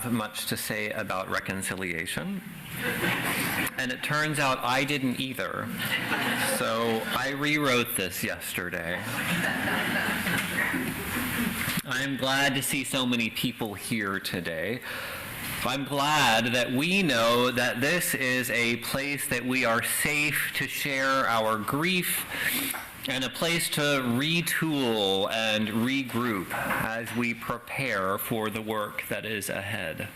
have much to say about reconciliation. And it turns out I didn't either. So I rewrote this yesterday. I'm glad to see so many people here today. I'm glad that we know that this is a place that we are safe to share our grief and a place to retool and regroup as we prepare for the work that is ahead.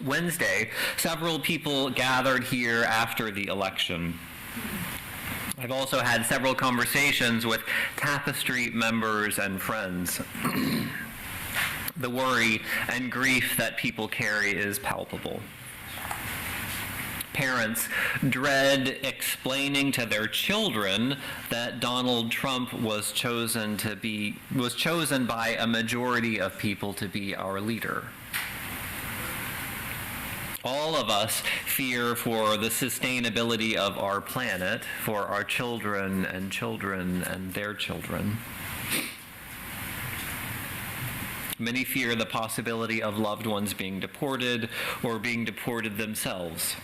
Wednesday, several people gathered here after the election. I've also had several conversations with Tapestry members and friends. The worry and grief that people carry is palpable. Parents dread explaining to their children that Donald Trump was chosen by a majority of people to be our leader. All of us fear for the sustainability of our planet, for our children and their children. Many fear the possibility of loved ones being deported or being deported themselves.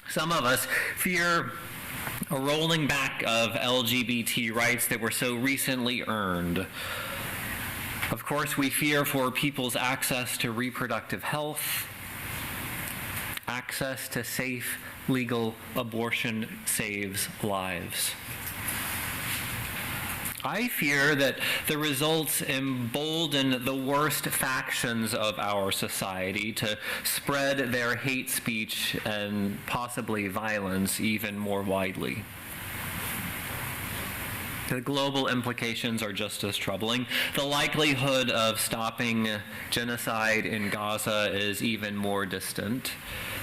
Some of us fear a rolling back of LGBT rights that were so recently earned. Of course, we fear for people's access to reproductive health. Access to safe, legal abortion saves lives. I fear that the results embolden the worst factions of our society to spread their hate speech and possibly violence even more widely. The global implications are just as troubling. The likelihood of stopping genocide in Gaza is even more distant.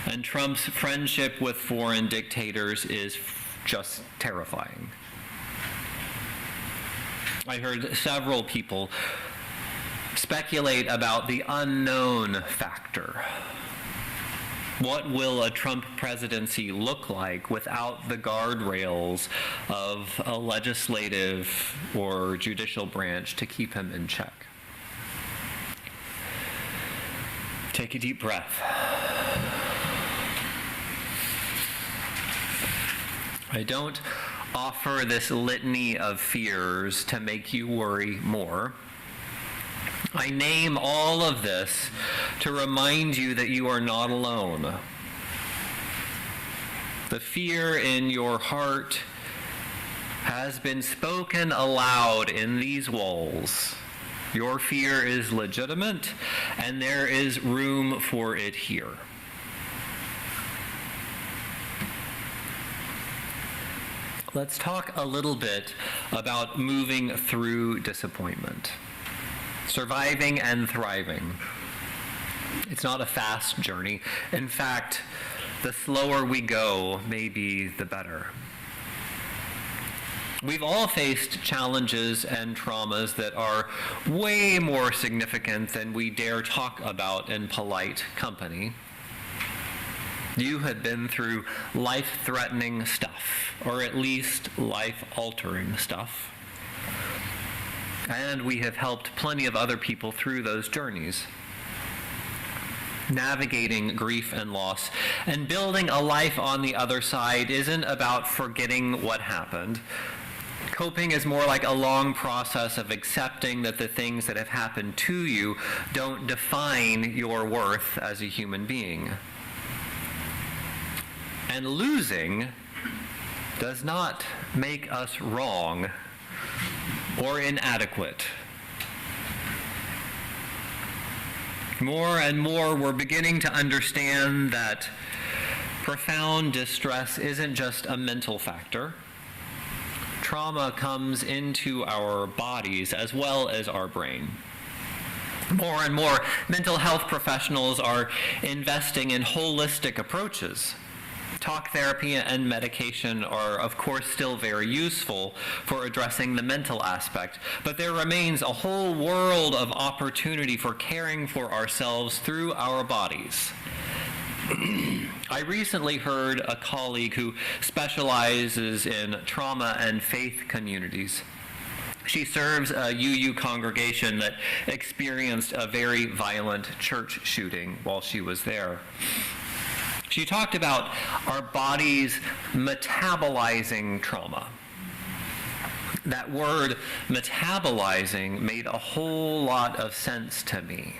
And Trump's friendship with foreign dictators is just terrifying. I heard several people speculate about the unknown factor. What will a Trump presidency look like without the guardrails of a legislative or judicial branch to keep him in check? Take a deep breath. I don't offer this litany of fears to make you worry more. I name all of this to remind you that you are not alone. The fear in your heart has been spoken aloud in these walls. Your fear is legitimate, and there is room for it here. Let's talk a little bit about moving through disappointment. Surviving and thriving. It's not a fast journey. In fact, the slower we go, maybe the better. We've all faced challenges and traumas that are way more significant than we dare talk about in polite company. You had been through life-threatening stuff, or at least life-altering stuff. And we have helped plenty of other people through those journeys. Navigating grief and loss and building a life on the other side isn't about forgetting what happened. Coping is more like a long process of accepting that the things that have happened to you don't define your worth as a human being. And losing does not make us wrong or inadequate. More and more, we're beginning to understand that profound distress isn't just a mental factor. Trauma comes into our bodies as well as our brain. More and more, mental health professionals are investing in holistic approaches. Talk therapy and medication are, of course, still very useful for addressing the mental aspect, but there remains a whole world of opportunity for caring for ourselves through our bodies. I recently heard a colleague who specializes in trauma and faith communities She serves a UU congregation that experienced a very violent church shooting while she was there. She talked about our bodies metabolizing trauma. That word metabolizing made a whole lot of sense to me.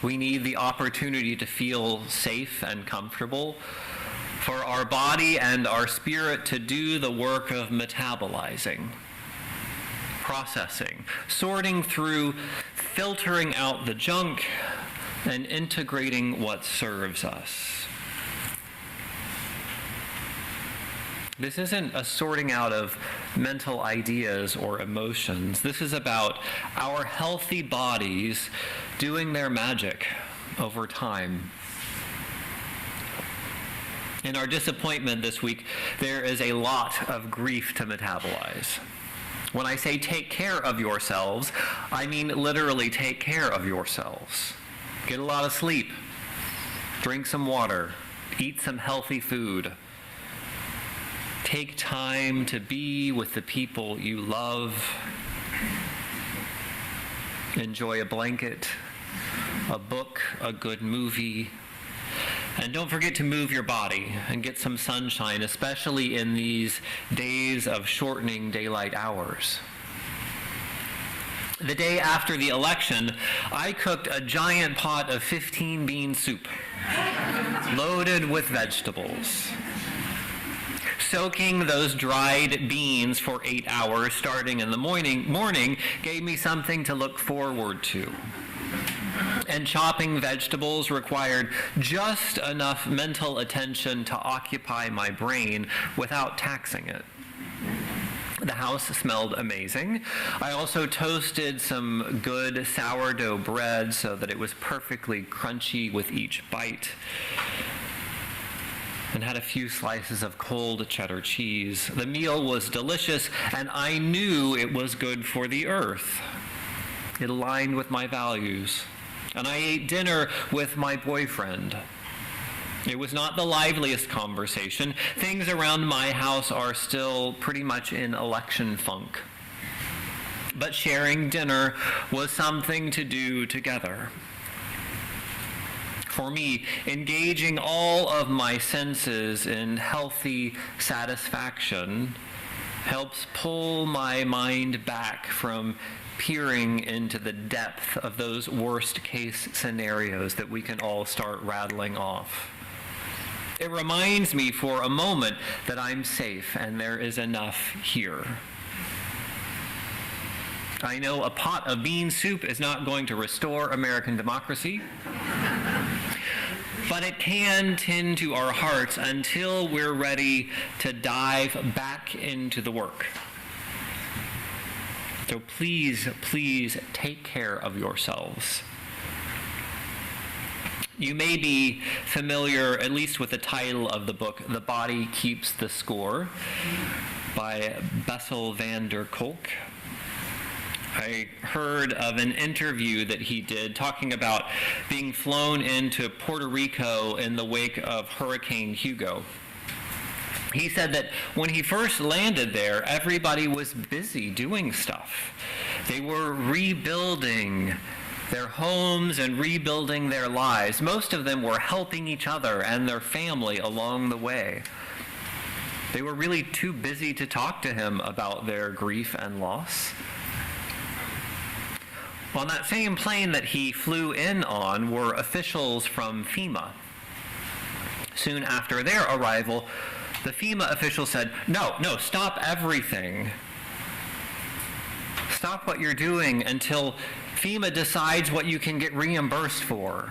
We need the opportunity to feel safe and comfortable, for our body and our spirit to do the work of metabolizing, processing, sorting through, filtering out the junk, and integrating what serves us. This isn't a sorting out of mental ideas or emotions. This is about our healthy bodies doing their magic over time. In our disappointment this week, there is a lot of grief to metabolize. When I say take care of yourselves, I mean literally take care of yourselves. Get a lot of sleep, drink some water, eat some healthy food. Take time to be with the people you love. Enjoy a blanket, a book, a good movie. And don't forget to move your body and get some sunshine, especially in these days of shortening daylight hours. The day after the election, I cooked a giant pot of 15-bean soup, loaded with vegetables. Soaking those dried beans for 8 hours starting in the morning gave me something to look forward to. And chopping vegetables required just enough mental attention to occupy my brain without taxing it. The house smelled amazing. I also toasted some good sourdough bread so that it was perfectly crunchy with each bite, and had a few slices of cold cheddar cheese. The meal was delicious, and I knew it was good for the earth. It aligned with my values. And I ate dinner with my boyfriend. It was not the liveliest conversation. Things around my house are still pretty much in election funk. But sharing dinner was something to do together. For me, engaging all of my senses in healthy satisfaction helps pull my mind back from peering into the depth of those worst-case scenarios that we can all start rattling off. It reminds me for a moment that I'm safe and there is enough here. I know a pot of bean soup is not going to restore American democracy, but it can tend to our hearts until we're ready to dive back into the work. So please, please take care of yourselves. You may be familiar, at least with the title of the book, The Body Keeps the Score, by Bessel van der Kolk. I heard of an interview that he did talking about being flown into Puerto Rico in the wake of Hurricane Hugo. He said that when he first landed there, everybody was busy doing stuff. They were rebuilding their homes and rebuilding their lives. Most of them were helping each other and their family along the way. They were really too busy to talk to him about their grief and loss. On that same plane that he flew in on were officials from FEMA. Soon after their arrival, the FEMA official said, no, stop everything. Stop what you're doing until FEMA decides what you can get reimbursed for.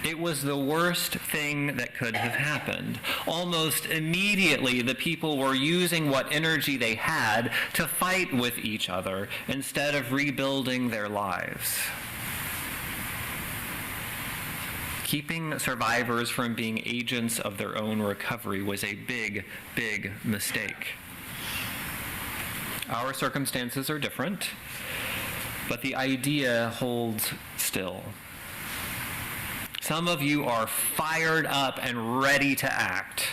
It was the worst thing that could have happened. Almost immediately, the people were using what energy they had to fight with each other instead of rebuilding their lives. Keeping survivors from being agents of their own recovery was a big, big mistake. Our circumstances are different, but the idea holds still. Some of you are fired up and ready to act.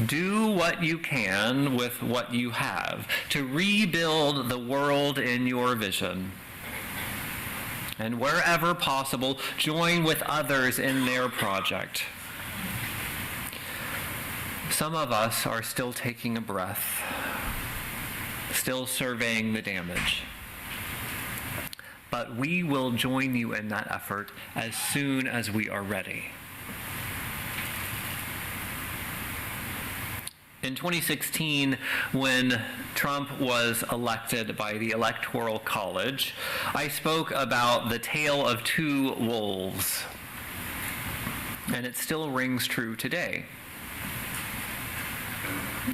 Do what you can with what you have to rebuild the world in your vision. And wherever possible, join with others in their project. Some of us are still taking a breath, still surveying the damage. But we will join you in that effort as soon as we are ready. In 2016, when Trump was elected by the Electoral College, I spoke about the tale of two wolves, and it still rings true today.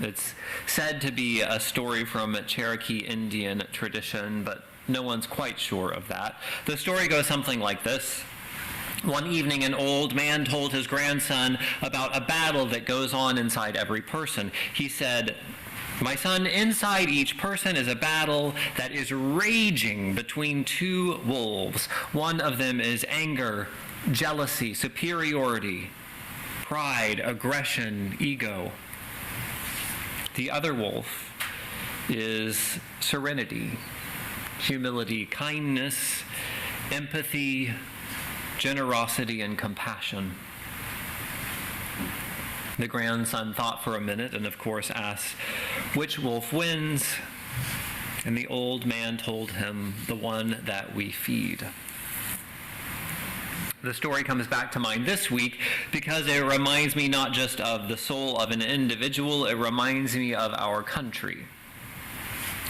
It's said to be a story from a Cherokee Indian tradition, but no one's quite sure of that. The story goes something like this. One evening, an old man told his grandson about a battle that goes on inside every person. He said, "My son, inside each person is a battle that is raging between two wolves. One of them is anger, jealousy, superiority, pride, aggression, ego. The other wolf is serenity, humility, kindness, empathy, generosity, and compassion." The grandson thought for a minute and, of course, asked, "Which wolf wins?" And the old man told him, "The one that we feed." The story comes back to mind this week because it reminds me not just of the soul of an individual, it reminds me of our country.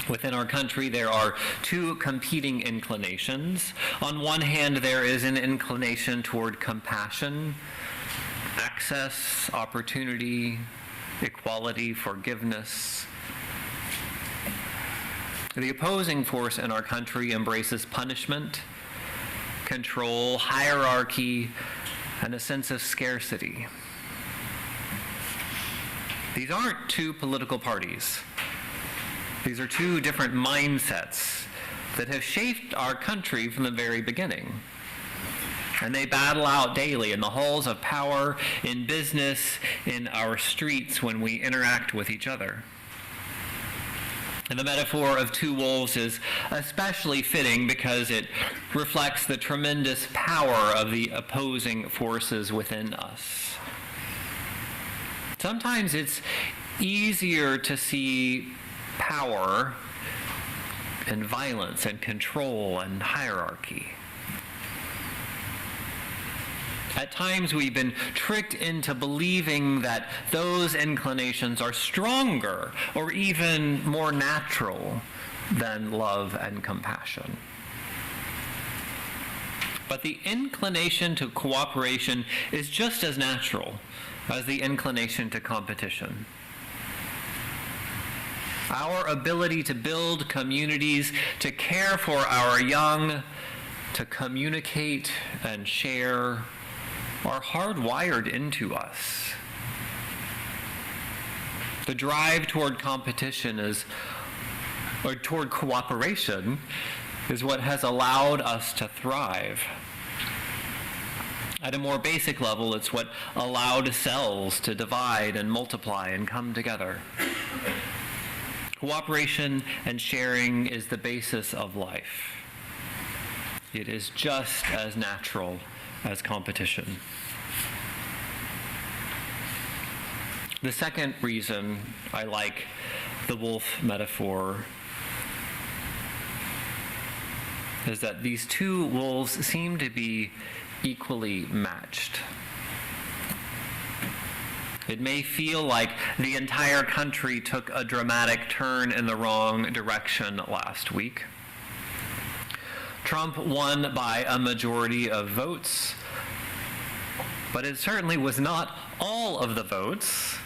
Within our country, there are two competing inclinations. On one hand, there is an inclination toward compassion, access, opportunity, equality, forgiveness. The opposing force in our country embraces punishment, control, hierarchy, and a sense of scarcity. These aren't two political parties. These are two different mindsets that have shaped our country from the very beginning. And they battle out daily in the halls of power, in business, in our streets when we interact with each other. And the metaphor of two wolves is especially fitting because it reflects the tremendous power of the opposing forces within us. Sometimes it's easier to see power and violence and control and hierarchy. At times we've been tricked into believing that those inclinations are stronger or even more natural than love and compassion. But the inclination to cooperation is just as natural as the inclination to competition. Our ability to build communities, to care for our young, to communicate and share are hardwired into us. The drive toward competition or toward cooperation is what has allowed us to thrive. At a more basic level, it's what allowed cells to divide and multiply and come together. Cooperation and sharing is the basis of life. It is just as natural as competition. The second reason I like the wolf metaphor is that these two wolves seem to be equally matched. It may feel like the entire country took a dramatic turn in the wrong direction last week. Trump won by a majority of votes, but it certainly was not all of the votes,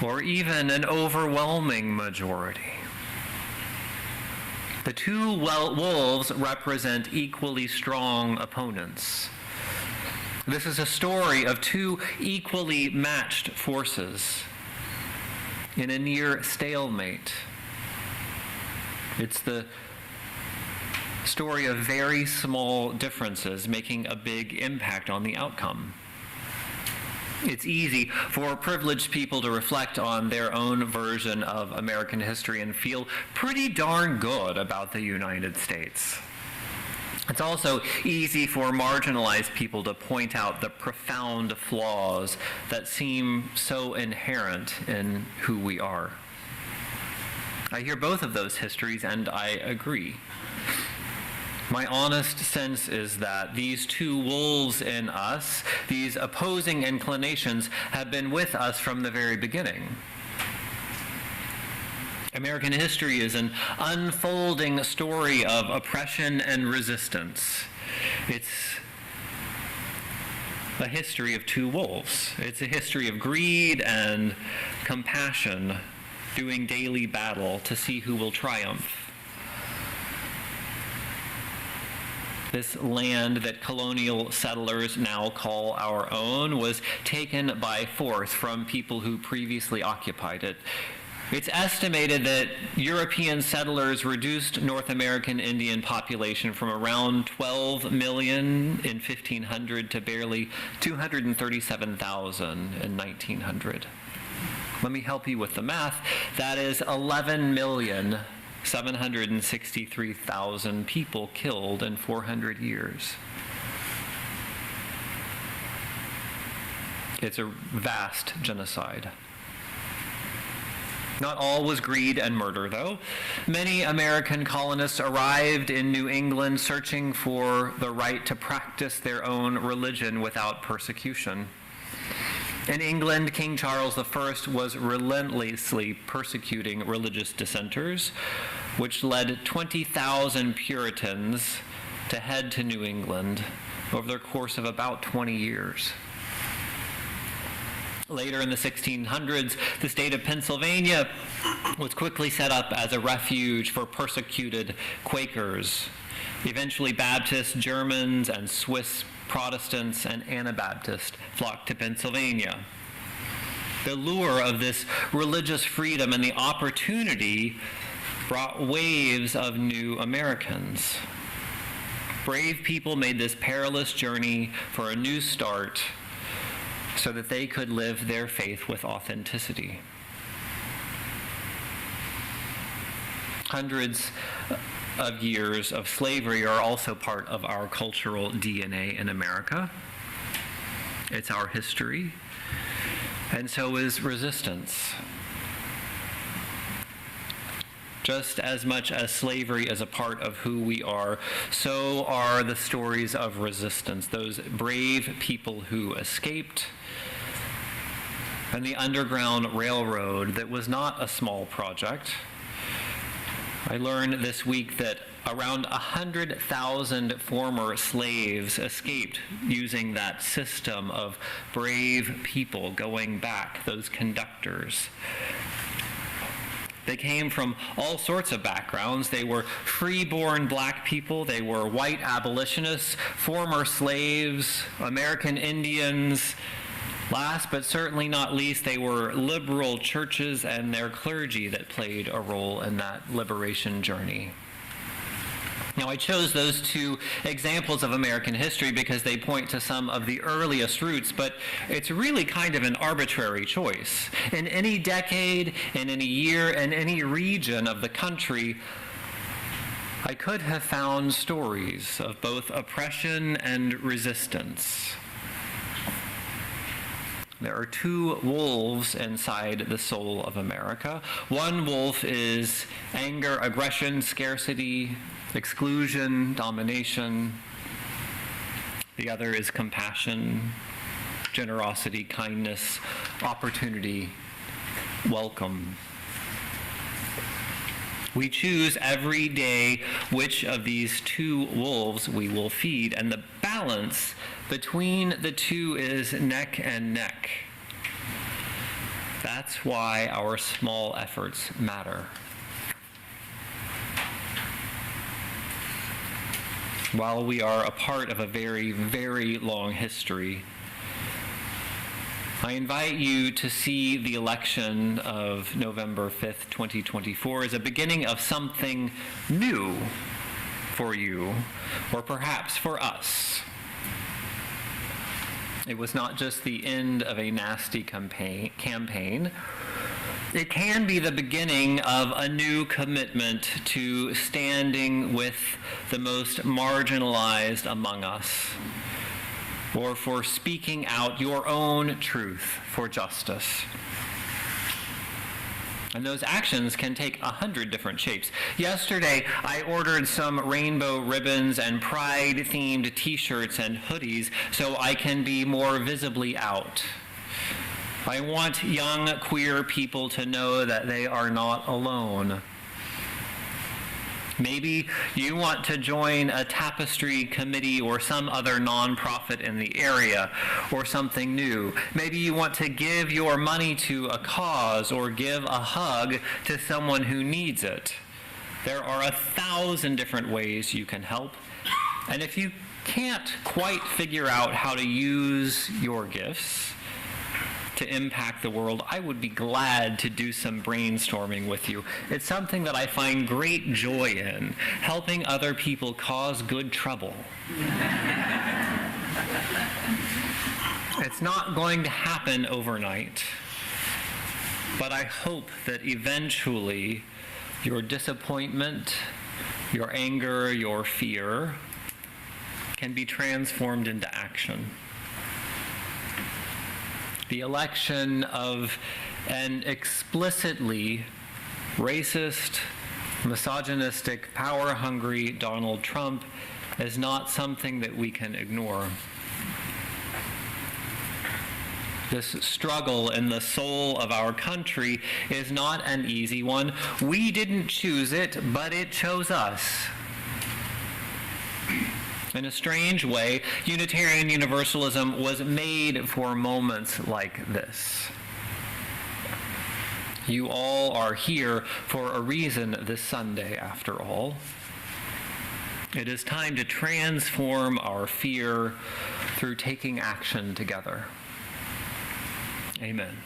or even an overwhelming majority. The two wolves represent equally strong opponents. This is a story of two equally matched forces in a near stalemate. It's the story of very small differences making a big impact on the outcome. It's easy for privileged people to reflect on their own version of American history and feel pretty darn good about the United States. It's also easy for marginalized people to point out the profound flaws that seem so inherent in who we are. I hear both of those histories and I agree. My honest sense is that these two wolves in us, these opposing inclinations, have been with us from the very beginning. American history is an unfolding story of oppression and resistance. It's a history of two wolves. It's a history of greed and compassion, doing daily battle to see who will triumph. This land that colonial settlers now call our own was taken by force from people who previously occupied it. It's estimated that European settlers reduced North American Indian population from around 12 million in 1500 to barely 237,000 in 1900. Let me help you with the math. That is 11,763,000 people killed in 400 years. It's a vast genocide. Not all was greed and murder, though. Many American colonists arrived in New England searching for the right to practice their own religion without persecution. In England, King Charles I was relentlessly persecuting religious dissenters, which led 20,000 Puritans to head to New England over the course of about 20 years. Later in the 1600s, the state of Pennsylvania was quickly set up as a refuge for persecuted Quakers. Eventually, Baptists, Germans, and Swiss Protestants and Anabaptists flocked to Pennsylvania. The lure of this religious freedom and the opportunity brought waves of new Americans. Brave people made this perilous journey for a new start so that they could live their faith with authenticity. Hundreds of years of slavery are also part of our cultural DNA in America. It's our history, and so is resistance. Just as much as slavery is a part of who we are, so are the stories of resistance, those brave people who escaped, and the Underground Railroad that was not a small project. I learned this week that around 100,000 former slaves escaped using that system of brave people going back, those conductors. They came from all sorts of backgrounds. They were free-born black people. They were white abolitionists, former slaves, American Indians. Last but certainly not least, they were liberal churches and their clergy that played a role in that liberation journey. Now, I chose those two examples of American history because they point to some of the earliest roots, but it's really kind of an arbitrary choice. In any decade, in any year, in any region of the country, I could have found stories of both oppression and resistance. There are two wolves inside the soul of America. One wolf is anger, aggression, scarcity, exclusion, domination. The other is compassion, generosity, kindness, opportunity, welcome. We choose every day which of these two wolves we will feed, and the balance between the two is neck and neck. That's why our small efforts matter. While we are a part of a very, very long history, I invite you to see the election of November 5th, 2024 as a beginning of something new for you, or perhaps for us. It was not just the end of a nasty campaign. It can be the beginning of a new commitment to standing with the most marginalized among us, or for speaking out your own truth for justice. And those actions can take 100 different shapes. Yesterday, I ordered some rainbow ribbons and pride-themed t-shirts and hoodies so I can be more visibly out. I want young queer people to know that they are not alone. Maybe you want to join a tapestry committee or some other nonprofit in the area, or something new. Maybe you want to give your money to a cause or give a hug to someone who needs it. There are 1,000 different ways you can help. And if you can't quite figure out how to use your gifts to impact the world, I would be glad to do some brainstorming with you. It's something that I find great joy in, helping other people cause good trouble. It's not going to happen overnight, but I hope that eventually your disappointment, your anger, your fear can be transformed into action. The election of an explicitly racist, misogynistic, power-hungry Donald Trump is not something that we can ignore. This struggle in the soul of our country is not an easy one. We didn't choose it, but it chose us. In a strange way, Unitarian Universalism was made for moments like this. You all are here for a reason this Sunday, after all. It is time to transform our fear through taking action together. Amen.